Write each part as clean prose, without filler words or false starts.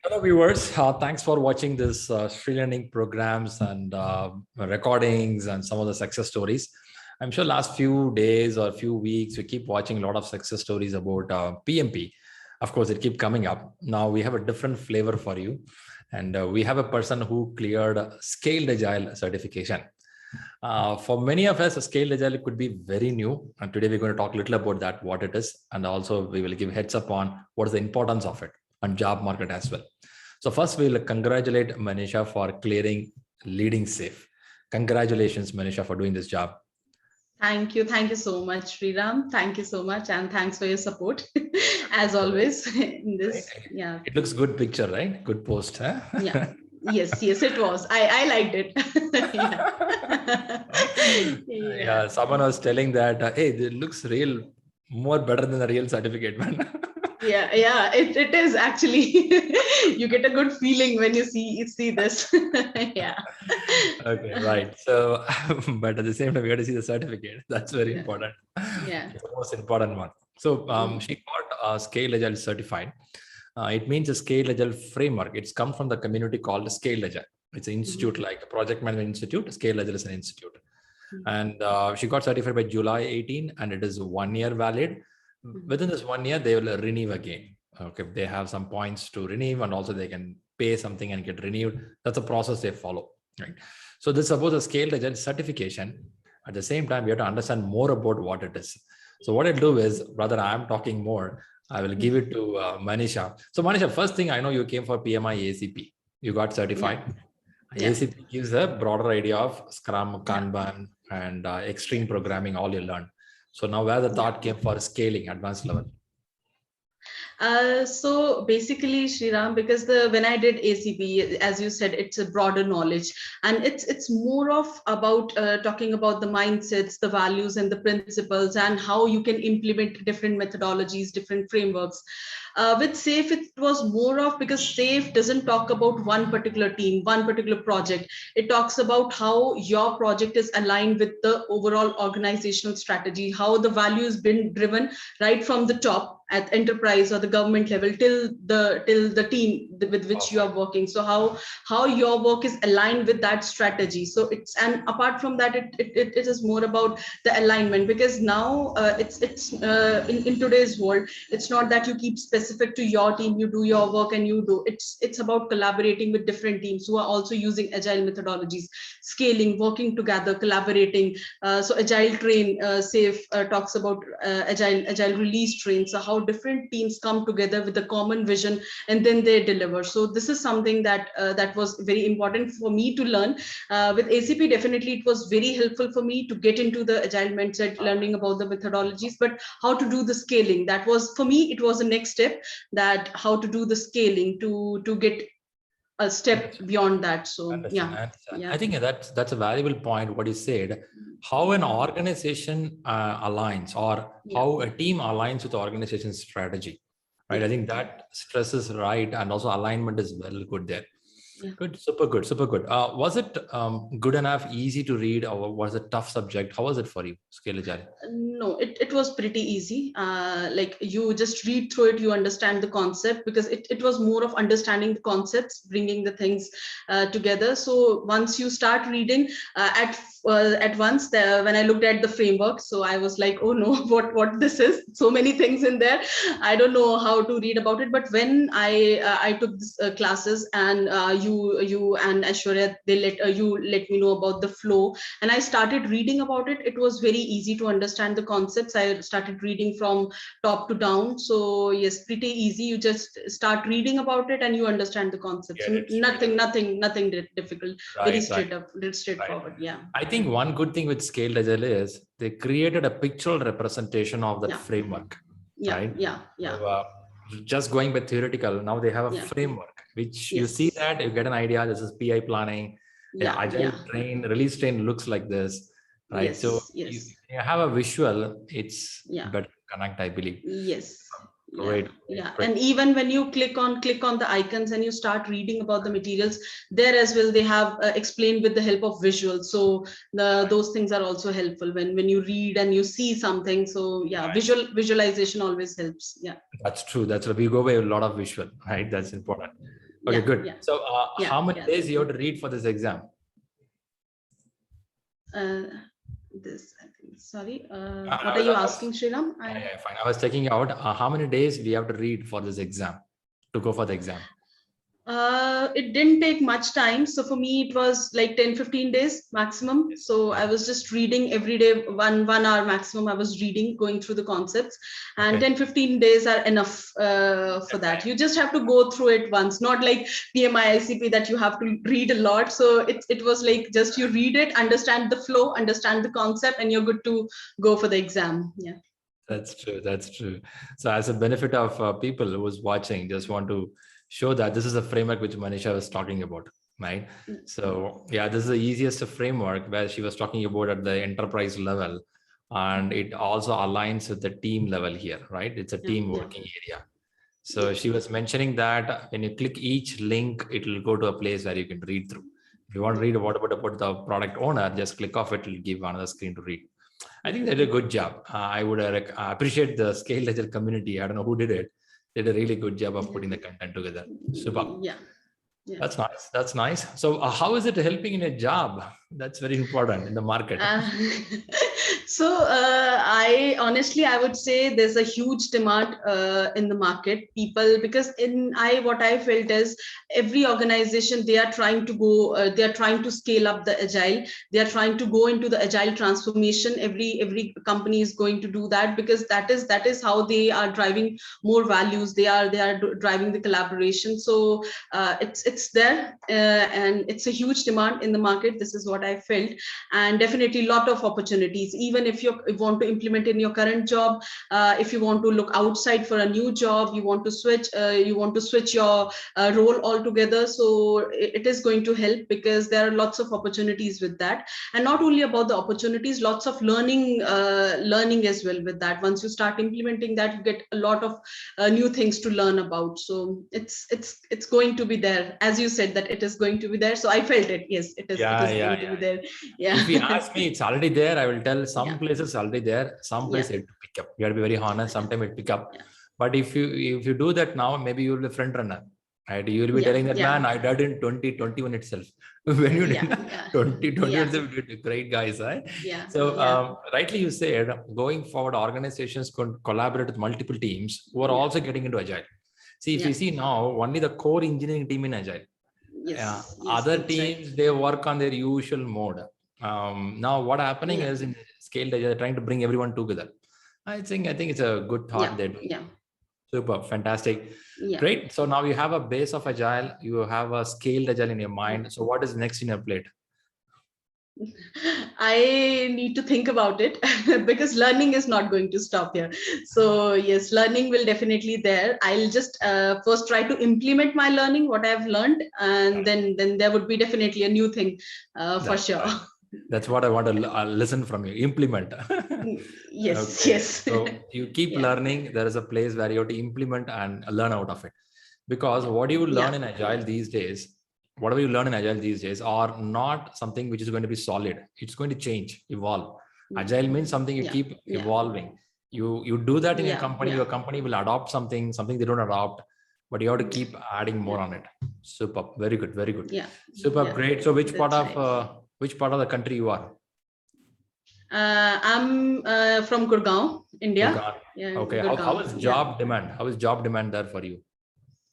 Hello, viewers. Thanks for watching this ShriLearning programs and recordings and some of the success stories. I'm sure last few days or few weeks, we keep watching a lot of success stories about PMP. Of course, it keep coming up. Now we have a different flavor for you. And we have a person who cleared Scaled Agile certification. For many of us, Scaled Agile could be very new. And today we're going to talk a little about that, what it is. And also we will give heads up on what is the importance of it and job market as well. So first we'll congratulate Manisha for clearing leading safe. Congratulations, Manisha, for doing this job. Thank you. Thank you so much, Sriram. Thank you so much. And thanks for your support as always in this. Yeah. It looks good picture, right? Good post. Huh? Yeah. Yes, it was. I liked it. Yeah, someone was telling that, hey, it looks real, more better than the real certificate, man. Yeah, it is actually. You get a good feeling when you see this. Yeah. Okay, right. So, but at the same time, we have to see the certificate. That's very important. Yeah. It's the most important one. So she got Scale Agile certified. It means a Scale Agile framework. It's come from the community called Scale Agile. It's an institute like a project management institute. Scale Agile is an institute. And she got certified by July 18, and it is 1 year valid. Within this 1 year, they will renew again. Okay, they have some points to renew, and also they can pay something and get renewed. That's a process they follow, right? So this is about a Scaled Agile certification. At the same time, we have to understand more about what it is. So what I'll do is, rather I'm talking more, I will give it to Manisha. So Manisha, first thing, I know you came for PMI-ACP. You got certified. Yeah. ACP gives a broader idea of Scrum, Kanban, and extreme programming, all you learn. So now where the thought came for scaling advanced level? So basically, Sriram, because when I did ACP, as you said, it's a broader knowledge, and it's more of about talking about the mindsets, the values, and the principles, and how you can implement different methodologies, different frameworks. With SAFE, it was more of, because SAFE doesn't talk about one particular team, one particular project. It talks about how your project is aligned with the overall organizational strategy, how the value has been driven right from the top at enterprise or the government level till the team with which you are working. So how your work is aligned with that strategy. So it's, and apart from that, it is more about the alignment, because now it's in today's world, it's not that you keep specific to your team, you do your work and you do. It's about collaborating with different teams who are also using agile methodologies, scaling, working together, collaborating. So agile train, SAFE talks about agile release train. So how different teams come together with a common vision and then they deliver. So this is something that that was very important for me to learn. With ACP, definitely it was very helpful for me to get into the agile mindset, learning about the methodologies, but how to do the scaling, that was for me, it was the next step, that how to do the scaling to get a step beyond that. So yeah. I think that's a valuable point what you said, how an organization aligns, or how a team aligns with the organization's strategy, right? I think that stress is right, and also alignment is well good there. Good, super good. Was it good enough, easy to read, or was it a tough subject? How was it for you, Scale Agile? No, it was pretty easy. Like you just read through it, you understand the concept, because it was more of understanding the concepts, bringing the things together. So once you start reading at once, when I looked at the framework, so I was like, oh no, what this is? So many things in there. I don't know how to read about it. But when I took this, classes, and you and Aishwarya, they let me know about the flow, and I started reading about it. It was very easy to understand the concepts. I started reading from top to down. So yes, pretty easy. You just start reading about it and you understand the concepts. Nothing difficult. Very straightforward. Yeah. I think one good thing with Scaled Agile is they created a pictorial representation of that framework. Right? So, just going by theoretical, now they have a framework which you see that you get an idea. This is PI planning. Agile train, release train looks like this, right? So you have a visual, it's better to connect, I believe. Yes. Great. And even when you click on the icons and you start reading about the materials, there as well they have explained with the help of visuals. So those things are also helpful when you read and you see something. So visualization always helps. Yeah, that's true. We go by a lot of visual, right? That's important. Okay, good. Yeah. So how many Yeah. days you have to read for this exam? This, I think, sorry, I what are was, you I was, asking, Shriram? yeah, fine. I was checking out how many days we have to read for this exam to go for the exam. It didn't take much time. So for me, it was like 10-15 days maximum. Yes. So I was just reading every day, one hour maximum. I was reading, going through the concepts, and Okay. 10-15 days are enough for that. You just have to go through it once, not like PMI-ACP that you have to read a lot. So it was like just you read it, understand the flow, understand the concept, and you're good to go for the exam. Yeah. That's true. That's true. So as a benefit of people who was watching, just want to show that this is a framework which Manisha was talking about, right? So yeah, this is the easiest framework where she was talking about at the enterprise level, and it also aligns with the team level here, right? It's a team working area. So she was mentioning that when you click each link, it will go to a place where you can read through. If you want to read about the product owner, just click off it, it'll give another screen to read. I think they did a good job. I would appreciate the Scale Ledger community. I don't know who did it. They did a really good job of putting the content together. Super. Yeah. That's nice. That's nice. So how is it helping in a job? That's very important in the market. So I honestly, I would say there's a huge demand in the market. People, because what I felt is every organization, they are trying to go, they are trying to scale up the agile. They are trying to go into the agile transformation. Every company is going to do that, because that is how they are driving more values. They are driving the collaboration. So it's there, and it's a huge demand in the market. This is what I felt, and definitely a lot of opportunities. Even if you want to implement in your current job, if you want to look outside for a new job, you want to switch your role altogether. So it is going to help, because there are lots of opportunities with that, and not only about the opportunities, lots of learning as well with that. Once you start implementing that, you get a lot of new things to learn about. So it's going to be there, as you said, that it is going to be there. So I felt it. Yes, it is going to be there. Yeah. If you ask me, it's already there. I will tell some places already there, some places it pick up. You have to be very honest. Sometimes it pick up. But if you do that now, maybe you will be front runner. Right? You will be telling that, man, I did in 2021 itself. When you did 2021 itself, you did great, guys. Right? So rightly you said, going forward, organizations could collaborate with multiple teams who are also getting into agile. See, if you see now, only the core engineering team in agile. Other teams, they work on their usual mode. Now what happening is in Scale, they're trying to bring everyone together. I think it's a good thought there. Super, fantastic. Great. So now you have a base of agile, you have a scaled agile in your mind. So what is next in your plate? I need to think about it, because learning is not going to stop here. So yes, learning will definitely there. I'll just first try to implement my learning, what I've learned, and then there would be definitely a new thing for sure. Right. That's what I want to listen from you. Implement. Yes, okay. yes. So you keep learning. There is a place where you have to implement and learn out of it. Because what you learn in agile these days, whatever you learn in agile these days, are not something which is going to be solid. It's going to change, evolve. Agile means something you keep evolving. You do that in your company. Your company will adopt something they don't adopt, but you have to keep adding more on it. Super, very good, very good. Super, great. So which part of the country you are? I'm from Gurgaon, India. Gurgaon. Okay. How is job demand? How is job demand there for you?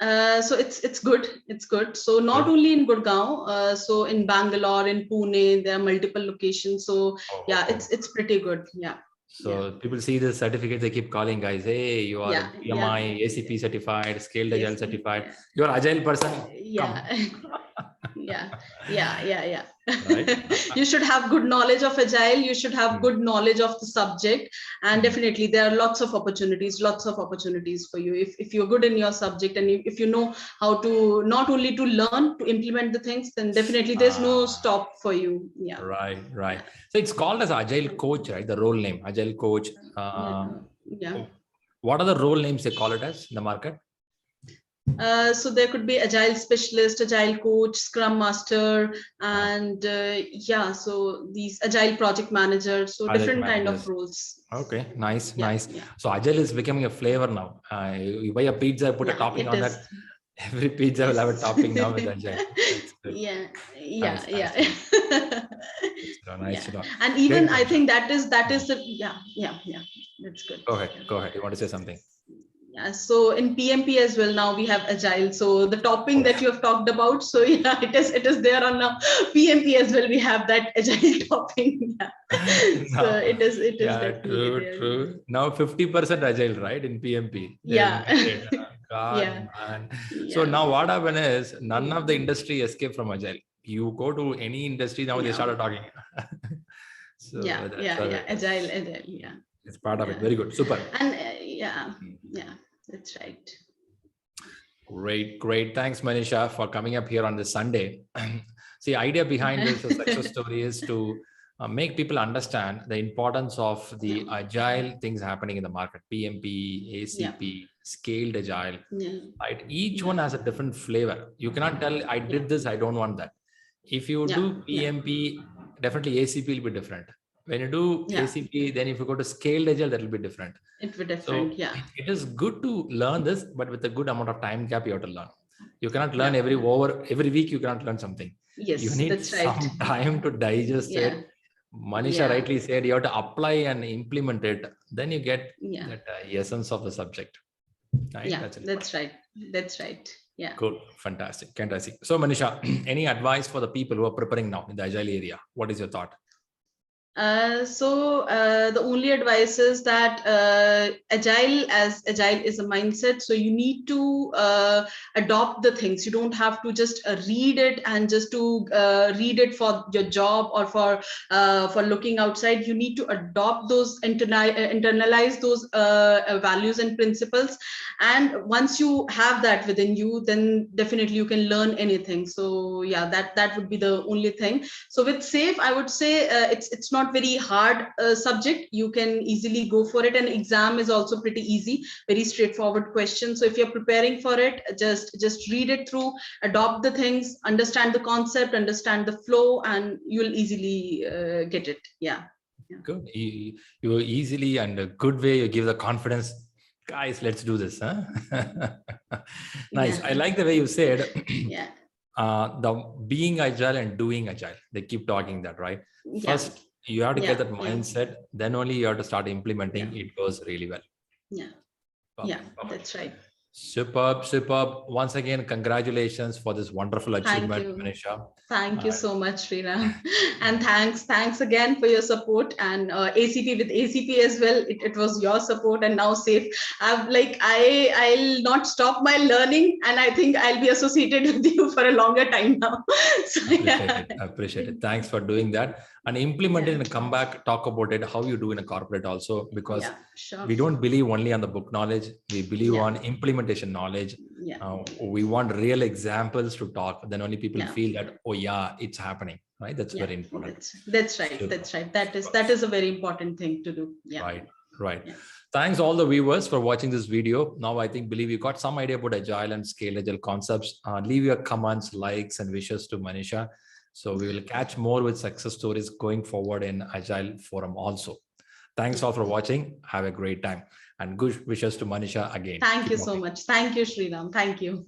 So it's good. It's good. So not only in Gurgaon, so in Bangalore, in Pune, there are multiple locations. So it's pretty good. Yeah. So people see the certificate, they keep calling, guys. Hey, you are PMI-ACP certified, Scaled Agile certified. You are agile person. Yeah. Yeah. Right. You should have good knowledge of agile. You should have good knowledge of the subject, and definitely there are lots of opportunities for you if you're good in your subject, and if you know how to not only to learn, to implement the things, then definitely there's no stop for you. Right. So it's called as agile coach, right? The role name, agile coach. What are the role names they call it as in the market? So there could be agile specialist, agile coach, scrum master, and so these agile project managers. So different kind of roles. Okay, nice. So agile is becoming a flavor now. You buy a pizza, put a topping on that. Every pizza will have a topping now with agile. That's good. Yeah, Nice, nice to know. Nice to know. Nice to yeah. know. And Great, even I Manisha. think that is the yeah. That's good. Go ahead. Yeah. Go ahead. You want to say something? Yeah, so in PMP as well, now we have agile. So the topping Oh, that you have talked about, so yeah, it is there on now PMP as well. We have that agile topping. Yeah. So now, it is yeah, definitely true, there. true. Now 50% agile, right? In PMP. They Yeah. made it. Yeah. God, man. So Yeah. now what happened is none of the Mm. industry escape from agile. You go to any industry now, they Yeah. started talking. Yeah. So that's Yeah. how Yeah. it Agile. is. Agile. Yeah. It's part of it. Yeah. Very good. Super. And yeah. Yeah. That's right. Great, great. Thanks, Manisha, for coming up here on this Sunday. See, idea behind this success story is to make people understand the importance of the Yeah. agile things happening in the market. PMP, Yeah. ACP, scaled agile. Yeah. Right? Each Yeah. one has a different flavor. You cannot tell, I Yeah. did this, I don't want that. If you Yeah. do Yeah. PMP, definitely ACP will be different. When you do Yeah. ACP, then if you go to scaled agile, that will be different. It will be different. So Yeah. it is good to learn this, but with a good amount of time gap, you have to learn. You cannot learn Yeah. every week. You cannot learn something. You Yes, need that's right. some time to digest Yeah. it. Manisha Yeah. rightly said you have to apply and implement it. Then you get Yeah. that essence of the subject. Right? Yeah. That's important. That's right. That's right. Yeah. Cool. Fantastic. Fantastic. So Manisha, any advice for the people who are preparing now in the agile area? What is your thought? The only advice is that agile is a mindset. So you need to adopt the things. You don't have to just read it and just to read it for your job or for looking outside. You need to adopt those internalize those values and principles. And once you have that within you, then definitely you can learn anything. So yeah, that would be the only thing. So with SAFe, I would say it's not very hard subject. You can easily go for it, and exam is also pretty easy, very straightforward question. So if you're preparing for it, just read it through, adopt the things, understand the concept, understand the flow, and you'll easily get it. Yeah. Good. You easily and a good way you give the confidence. Guys, let's do this. Huh? Nice. Yeah. I like the way you said Yeah. the being agile and doing agile. They keep talking that, right? Yeah. First, you have to get Yeah. that Yeah. mindset. Then only you have to start implementing. Yeah. It goes really well. Yeah. Yeah. Perfect. Perfect. That's right. Superb, superb. Once again, congratulations for this wonderful Thank achievement, you. Manisha. Thank you so much, Sriram. And thanks again for your support, and ACP with ACP as well. It was your support, and now SAFe. I'll not stop my learning, and I think I'll be associated with you for a longer time now. So, Appreciate it. Appreciate it. Thanks for doing that. And implement it and come back, talk about it, how you do in a corporate also, because yeah, sure. we don't believe only on the book knowledge. We believe Yeah. on implementation knowledge. Yeah. We want real examples to talk. Then only people Yeah. feel that, oh yeah, it's happening. Right. That's very important. That's right. Super. That's right. That is a very important thing to do. Yeah. Right. Right. Yeah. Thanks all the viewers for watching this video. Now I believe you got some idea about agile and scale agile concepts. Leave your comments, likes, and wishes to Manisha. So we will catch more with success stories going forward in Agile Forum also. Thanks all for watching. Have a great time, and good wishes to Manisha again. Thank you so much. Thank you, Sriram. Thank you.